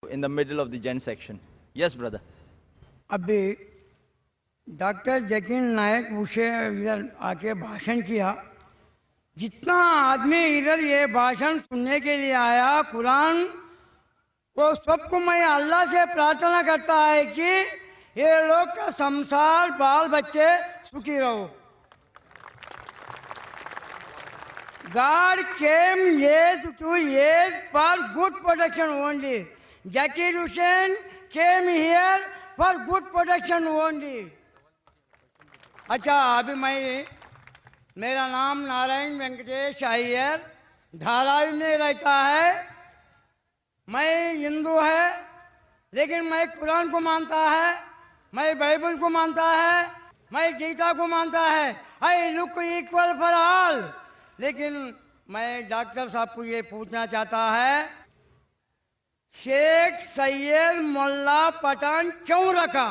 in the middle of the gent section. Yes, brother. अभी doctor Zakir नायक उसे इधर आके भाषण किया। जितना आदमी इधर ये भाषण सुनने के लिए आया, कुरान वो सबको मैं अल्लाह से प्रार्थना करता है कि ये लोग का संसार बाल बच्चे सुखी रहो। God came years to years for good protection only. Zakir Hussain came here for good protection only. अच्छा, अभी मेरा नाम नारायण वेंकटेश अय्यर, धारावी में रहता है। मैं हिंदू है, लेकिन मैं कुरान को मानता है, मैं बाइबल को मानता है, मैं गीता को मानता है। I look equal for all. लेकिन मैं डॉक्टर साहब को ये पूछना चाहता है, शेख सैयद मोल्ला पठान क्यों रखा?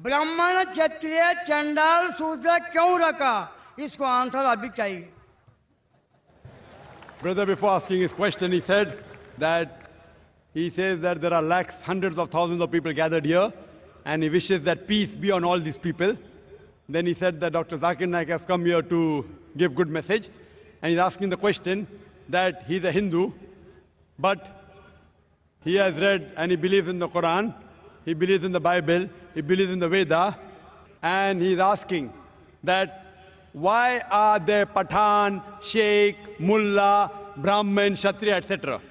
ब्राह्मण क्षत्रिय चंडाल शूद्र क्यों रखा? इसको आंसर अभी चाहिए। Brother, before asking his question, he says that there are lakhs, hundreds of thousands of people gathered here, and he wishes that peace be on all these people. Then he said that Dr. Zakir Naik has come here to give good message, and he's asking the question that he's a Hindu, but he has read and he believes in the Quran, he believes in the Bible, he believes in the Veda, and he's asking that why are there Pathan, Sheikh, Mullah, Brahmin, Kshatriya, etc.?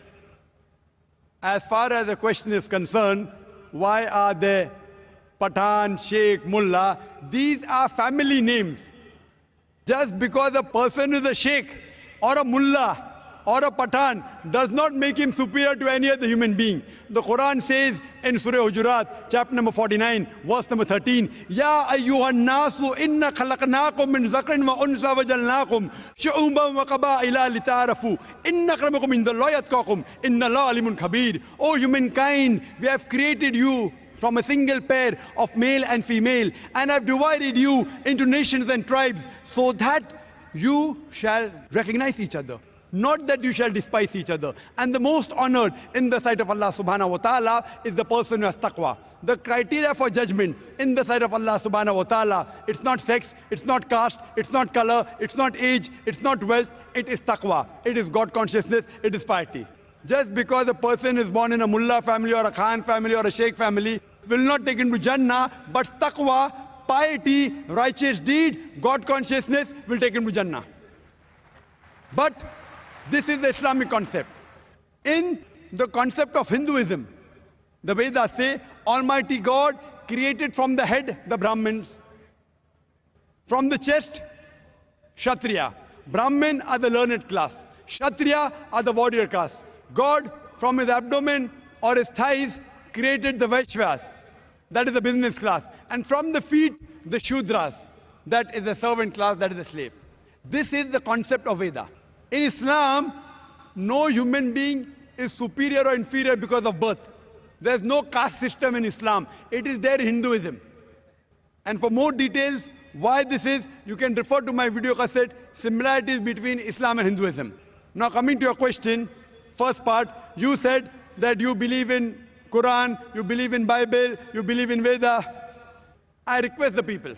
As far as the question is concerned, why are there Pathan, Sheikh, Mullah? These are family names. Just because a person is a Sheikh or a Mullah or a Pathan does not make him superior to any other human being. The Quran says in Surah Hujurat, chapter number 49, verse number 13, Ya ayyuhan nasu inna khalaqnakum min zakrin wa unsa wa jalnakum shu'uban wa qaba'ila lita'arafu inna akramakum indallahi atqakum inna Allaha alimun khabir. O humankind, we have created you from a single pair of male and female, and have divided you into nations and tribes so that you shall recognize each other, not that you shall despise each other. And the most honored in the sight of Allah subhanahu wa ta'ala is the person who has taqwa. The criteria for judgment in the sight of Allah subhanahu wa ta'ala, it's not sex, it's not caste, it's not color, it's not age, it's not wealth, it is taqwa. It is God consciousness, it is piety. Just because a person is born in a mullah family or a khan family or a sheikh family will not take him to Jannah, but taqwa, piety, righteous deed, God consciousness will take him to Jannah. But this is the Islamic concept. In the concept of Hinduism, the Vedas say Almighty God created from the head the Brahmins, from the chest Kshatriya. Brahmin are the learned class, Kshatriya are the warrior class. God from his abdomen or his thighs created the Vaishyas, that is the business class, and from the feet the Shudras, that is the servant class, that is the slave. This is the concept of Veda. In Islam, no human being is superior or inferior because of birth. There is no caste system in Islam. It is there in Hinduism. And for more details why this is, you can refer to my video cassette, Similarities Between Islam and Hinduism. Now coming to your question, first part, you said that you believe in Quran, you believe in Bible, you believe in Veda. I request the people,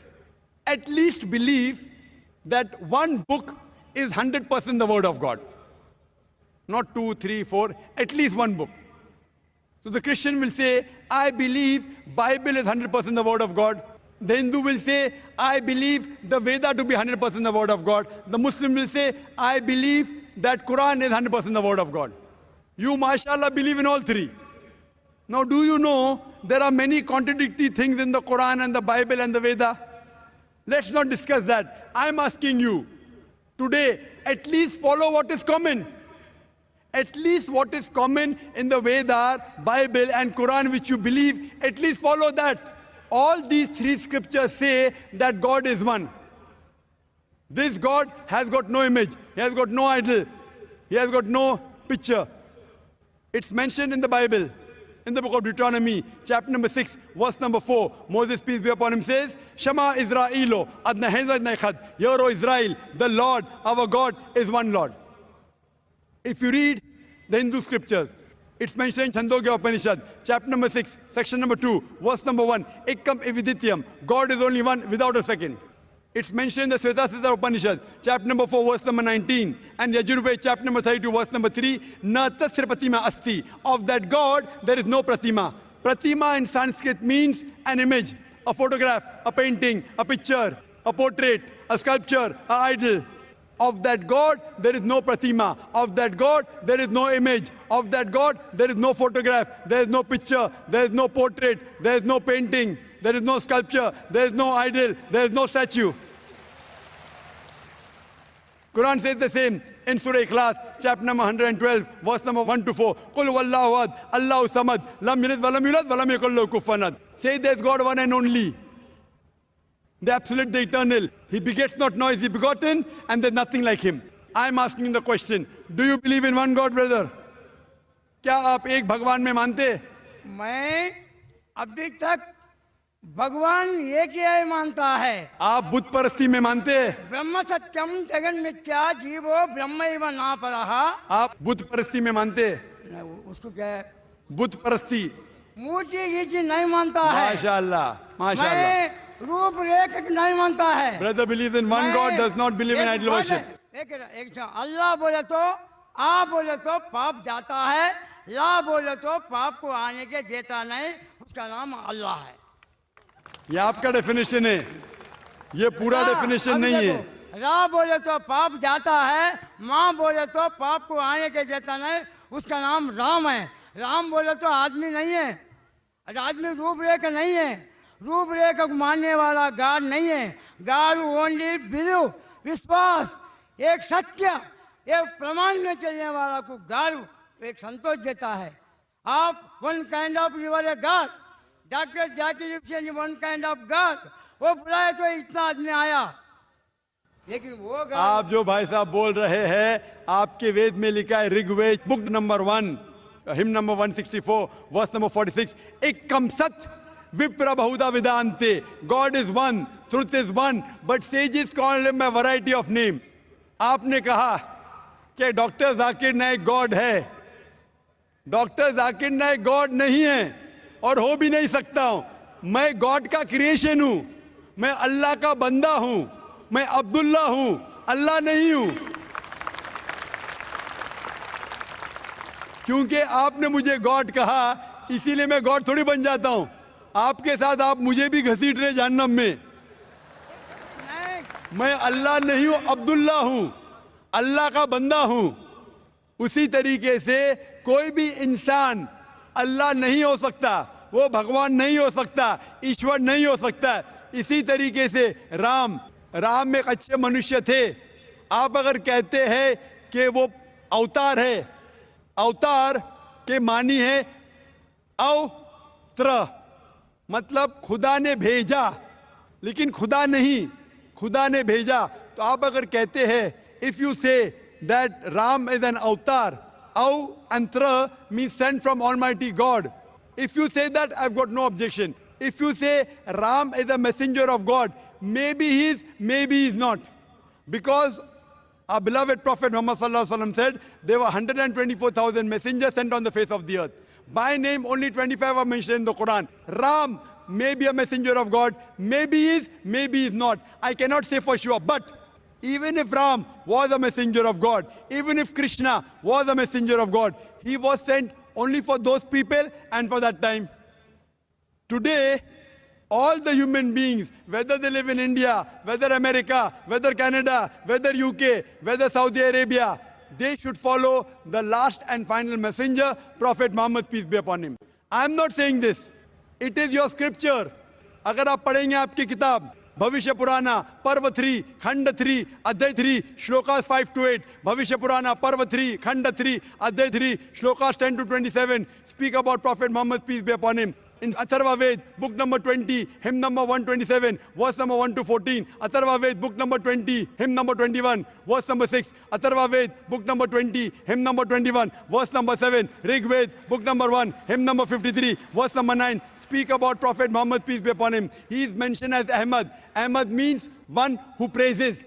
at least believe that one book is 100% the word of God. Not 2, 3, 4, at least one book. So the Christian will say, I believe Bible is 100% the word of God. The Hindu will say, I believe the Veda to be 100% the word of God. The Muslim will say, I believe that Quran is 100% the word of God. You, mashallah, believe in all three. Now, do you know there are many contradictory things in the Quran and the Bible and the Veda? Let's not discuss that. I'm asking you, today, at least follow what is common. At least what is common in the Veda, Bible and Quran which you believe, at least follow that. All these three scriptures say that God is one. This God has got no image. He has got no idol. He has got no picture. It's mentioned in the Bible. In the book of Deuteronomy, chapter number 6, verse number 4, Moses, peace be upon him, says, Shema Israelo, Adna Henza Adna Echad. Hear, O Israel, the Lord, our God, is one Lord. If you read the Hindu scriptures, It's mentioned in Chandogya Upanishad, chapter number 6, section number 2, verse number 1. Ekam evidityam. God is only one without a second. It's mentioned in the Svetasvatara Upanishad, chapter number 4, verse number 19. And Yajurveda, chapter number 32, verse number 3. Na tasya pratima asti. Of that God, there is no pratima. Pratima in Sanskrit means an image, a photograph, a painting, a picture, a portrait, a sculpture, an idol. Of that God, there is no pratima. Of that God, there is no image. Of that God, there is no photograph. There is no picture. There is no portrait. There is no painting. There is no sculpture. There is no idol. There is no statue. Quran says the same in Surah Ikhlas, chapter number 112, verse number 1 to 4. Qul wallahu ahad, Allahu samad, lam yalid wa lam yulad wa lam yakul lahu kufuwan ahad. Say there is God one and only. The absolute, the eternal. He begets not, nor is he begotten, and there's nothing like him. I'm asking the question, do you believe in one God, brother? क्या आप एक भगवान में मानते? मैं अभी तक भगवान एक ही मानता है। आप बुद्ध परस्ती में मानते हैं? ब्रह्म सत्यम जगन मिथ्या जीवो ब्रह्म एव ना परहा। आप बुद्ध परस्ती में मानते हैं? उसको क्या है? बुद्ध परस्ती। मूर्ति ये चीज नहीं मानता है। माशाअल्लाह, माशाअल्लाह। मैं रूप रेख नहीं मानता है। Brother believes in one God, does not believe in idol worship. एक अल्लाह बोले तो आ बोले तो पाप जाता है, ला बोले तो पाप को आने के देता नहीं, उसका नाम अल्लाह है। ये आपका डेफिनेशन है, ये पूरा डेफिनेशन नहीं है। रा बोले तो पाप जाता है, माँ बोले तो पाप को आने के देता नहीं, उसका नाम राम है। राम बोले तो आदमी नहीं है, आदमी रूपरेख नहीं है, रूपरेख को मानने वाला गॉड नहीं है। गॉड ओनली बिलीव, विश्वास, एक सत्य, एक प्रमाण में चलने वाला को गॉड एक संतोष देता है। आप one kind of your a god, doctor Zakir Hussain one kind of god, वो बुलाए तो इतना आदमी आया, लेकिन वो गॉड। आप जो भाई साहब बोल रहे हैं, आपके वेद में लिखा है, Rigveda book number 1, hymn number 164, verse number 46, एकम सत विप्र बहुधा विदान्ते, God is one, truth is one, but sages call him by variety of names. आपने कहा कि डॉक्टर जाकिर नाइक गॉड है। डॉक्टर जाकिर नाइक गॉड नहीं है और हो भी नहीं सकता हूं। मैं गॉड का क्रिएशन हूं, मैं अल्लाह का बंदा हूं, मैं अब्दुल्ला हूं, अल्लाह नहीं हूं। क्योंकि आपने मुझे गॉड कहा, इसीलिए मैं गॉड थोड़ी बन जाता हूं। आपके साथ आप मुझे भी घसीट रहे जहन्नम में। मैं अल्लाह नहीं हूं, अब्दुल्ला हूं, अल्लाह का बंदा हूं। उसी तरीके से कोई भी इंसान अल्लाह नहीं हो सकता, वो भगवान नहीं हो सकता, ईश्वर नहीं हो सकता। इसी तरीके से राम एक अच्छे मनुष्य थे। आप अगर कहते हैं कि वो अवतार है, अवतार के मानी है अवत्र, मतलब खुदा ने भेजा, लेकिन खुदा नहीं, खुदा ने भेजा। तो आप अगर कहते हैं, if you say that Ram is an अवतार, aw and tra means sent from Almighty God. If you say that, I've got no objection. If you say Ram is a messenger of God, maybe he is, maybe he is not. Because our beloved Prophet Muhammad sallallahu alaihi wasallam said there were 124,000 messengers sent on the face of the earth. By name, only 25 are mentioned in the Quran. Ram may be a messenger of God, maybe he is, maybe he is not. I cannot say for sure. But even if Ram was a messenger of God, even if Krishna was a messenger of God, he was sent only for those people and for that time. Today, all the human beings, whether they live in India, whether America, whether Canada, whether UK, whether Saudi Arabia, they should follow the last and final messenger, Prophet Muhammad, peace be upon him. I am not saying this. It is your scripture. अगर आप पढ़ेंगे आपकी किताब भविष्य पुराना पर्व 3 खंड 3 अध्याय 3 श्लोकास 5 to 8, भविष्य पुराना पर्व 3 खंड 3 अध्याय 3 shlokas 10 to 27 speak about Prophet Muhammad, peace be upon him. In Atharva Ved, book number 20, hymn number 127, verse number 1 to 14. Atharva Ved, book number 20, hymn number 21, verse number 6. Atharva Ved, book number 20, hymn number 21, verse number 7. Rig Ved, book number 1, hymn number 53, verse number 9. Speak about Prophet Muhammad, peace be upon him. He is mentioned as Ahmad. Ahmad means one who praises.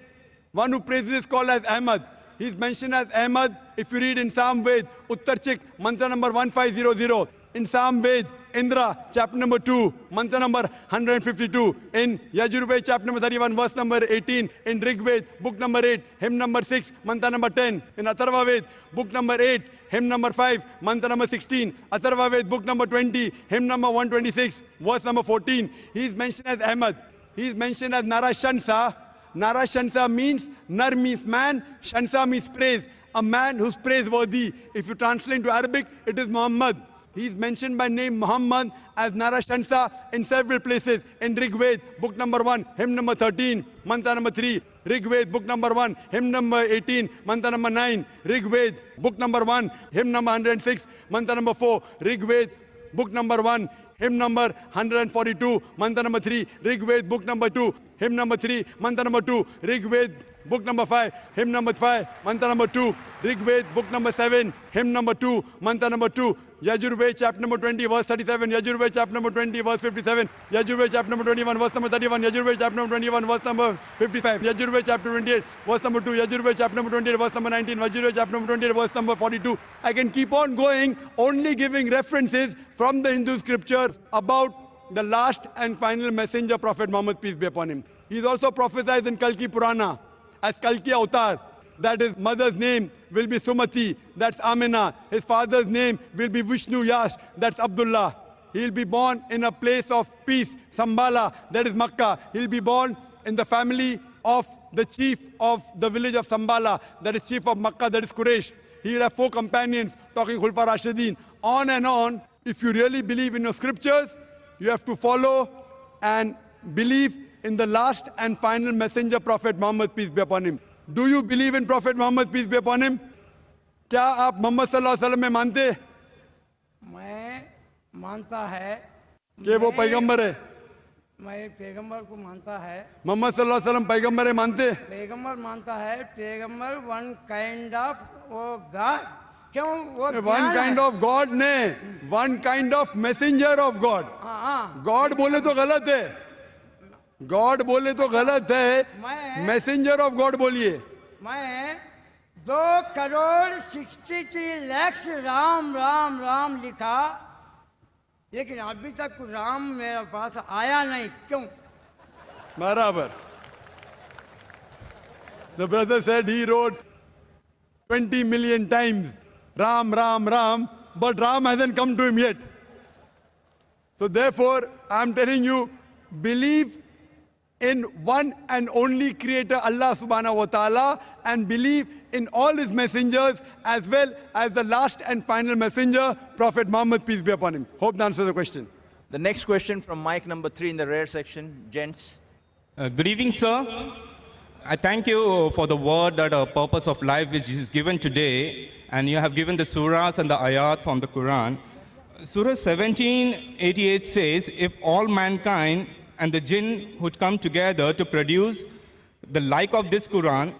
One who praises is called as Ahmad. He's mentioned as Ahmad. If you read in Sam Ved, Uttarchik, mantra number 1500. In Sam Ved, Indra, chapter number 2, mantra number 152. In Yajurved, chapter number 31, verse number 18. In Rig Ved, book number 8, hymn number 6, mantra number 10. In Atharva Ved, book number 8, hymn number 5, mantra number 16. Atharva Ved, book number 20, hymn number 126, verse number 14. He is mentioned as Ahmad. He is mentioned as Narashansa. Narashansa means, Nar means man, Shansa means praise. A man who's praiseworthy. If you translate into Arabic, it is Muhammad. He is mentioned by name Muhammad as Narashansa in several places. In Rig Ved, book number 1, hymn number 13, mantra number 3. Rig Ved, book number 1, hymn number 18, mantra number 9. Rig Ved, book number 1, hymn number 106, mantra number 4. Rig Ved, book number 1, hymn number 142, mantra number 3. Rig Ved, book number 2, hymn number 3, mantra number 2. Rig Ved, book number 5, hymn number 5, mantra number 2. Rig Ved, book number 7, hymn number 2, mantra number 2. Yajurved, chapter number 20, verse 37. Yajurved, chapter number 20, verse 57. Yajurved, chapter number 21, verse number 31. Yajurved, chapter number 21, verse number 55. Yajurved, chapter 28, verse number 2. Yajurved, chapter number 28, verse number 19. Yajurved, chapter number 28, verse number 42. I can keep on going, only giving references from the Hindu scriptures about the last and final messenger, Prophet Muhammad, peace be upon him. He is also prophesied in Kalki Purana as Kalki Avatar, that his mother's name will be Sumati, that's Amina. His father's name will be Vishnu Yash, that's Abdullah. He'll be born in a place of peace, Sambala, that is Makkah. He'll be born in the family of the chief of the village of Sambala, that is chief of Makkah, that is Quraysh. He'll have 4 companions, talking Khulfa Rashidin. On and on. If you really believe in your scriptures, you have to follow and believe in the last and final messenger, Prophet Muhammad, peace be upon him. Do you believe in Prophet Muhammad, peace be upon him? क्या आप मोहम्मद सल्लल्लाहु अलैहि वसल्लम में मानते हैं मैं मानता है कि वो पैगंबर है? मैं पैगंबर को मानता है मोहम्मद सल्लल्लाहु अलैहि वसल्लम पैगंबर है, मानते हैं? पैगंबर मानता है पैगंबर वन काइंड ऑफ वो गॉड क्यों वो वन काइंड ऑफ गॉड ने one kind of messenger of God. हाँ गॉड बोले तो गलत है, गॉड बोले तो गलत है, मैसेंजर ऑफ गॉड बोलिए. मैं 2,63 लाख राम राम राम लिखा, लेकिन अभी तक राम मेरे पास आया नहीं, क्यों? बराबर. The brother said he wrote 20 million times Ram, Ram, Ram, but Ram hasn't come to him yet. So therefore, I'm telling you, believe in one and only creator, Allah subhanahu wa ta'ala, and believe in all his messengers as well as the last and final messenger, Prophet Muhammad, peace be upon him. Hope that answers the question. The next question from mic number 3 in the rear section, gents. Good evening, sir. I thank you for the word that a purpose of life which is given today, and you have given the surahs and the ayat from the Quran. Surah 1788 says, if all mankind and the jinn would come together to produce the like of this Quran,